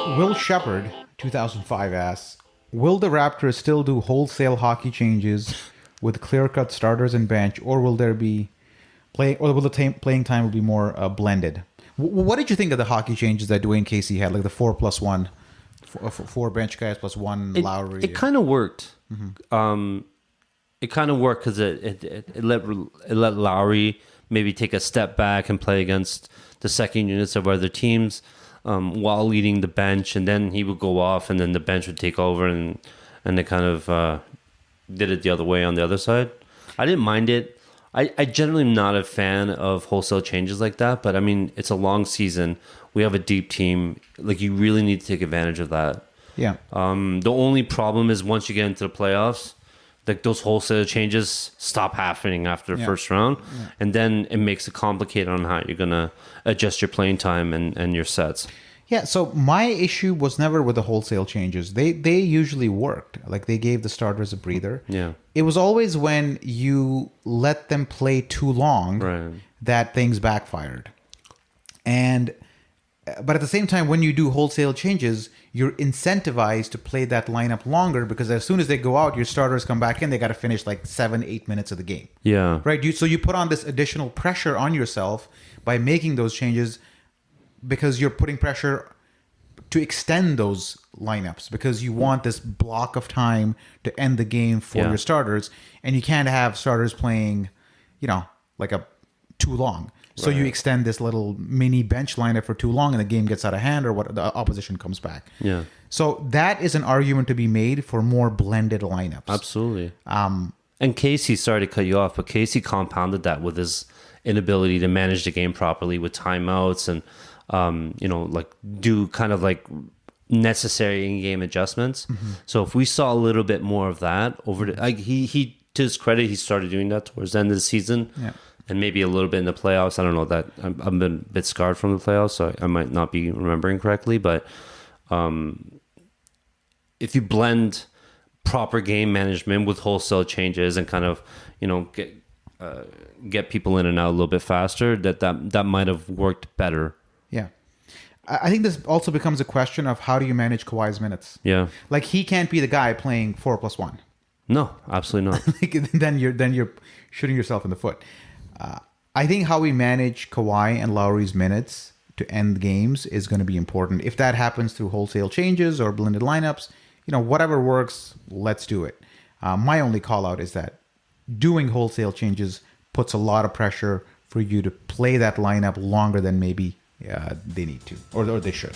Will Shepard, 2005 asks, will the Raptors still do wholesale hockey changes with clear-cut starters and bench, or will there be will the playing time will be more blended? What did you think of the hockey changes that Dwane Casey had, like the 4+1, four bench guys plus one Lowry? It kind of worked. Mm-hmm. It kind of worked because it let Lowry maybe take a step back and play against the second units of other teams while leading the bench, and then he would go off, and then the bench would take over, and they kind of did it the other way on the other side. I didn't mind it. I generally am not a fan of wholesale changes like that, but I mean, it's a long season. We have a deep team. Like, you really need to take advantage of that. Yeah. The only problem is once you get into the playoffs, like those wholesale changes stop happening after the first round, and then it makes it complicated on how you're gonna adjust your playing time and your sets. Yeah, so my issue was never with the wholesale changes. They usually worked. Like, they gave the starters a breather. Yeah. It was always when you let them play too long that things backfired. But at the same time, when you do wholesale changes, you're incentivized to play that lineup longer, because as soon as they go out, your starters come back in, they got to finish like 7-8 minutes of the game. Yeah. Right? So you put on this additional pressure on yourself by making those changes, because you're putting pressure to extend those lineups, because you want this block of time to end the game for your starters, and you can't have starters playing, like too long. So you extend this little mini bench lineup for too long, and the game gets out of hand, or the opposition comes back. Yeah. So that is an argument to be made for more blended lineups. Absolutely. And Casey, sorry to cut you off, but Casey compounded that with his inability to manage the game properly with timeouts and like do kind of like necessary in-game adjustments. Mm-hmm. So if we saw a little bit more of that he to his credit, he started doing that towards the end of the season. Yeah. And maybe a little bit in the playoffs. I don't know that I've been a bit scarred from the playoffs, so I might not be remembering correctly. But if you blend proper game management with wholesale changes and kind of get people in and out a little bit faster, that might have worked better. Yeah. I think this also becomes a question of how do you manage Kawhi's minutes? Yeah. Like, he can't be the guy playing 4+1. No, absolutely not. then you're shooting yourself in the foot. I think how we manage Kawhi and Lowry's minutes to end games is going to be important. If that happens through wholesale changes or blended lineups, whatever works, let's do it. My only call out is that doing wholesale changes puts a lot of pressure for you to play that lineup longer than maybe they need to, or they should.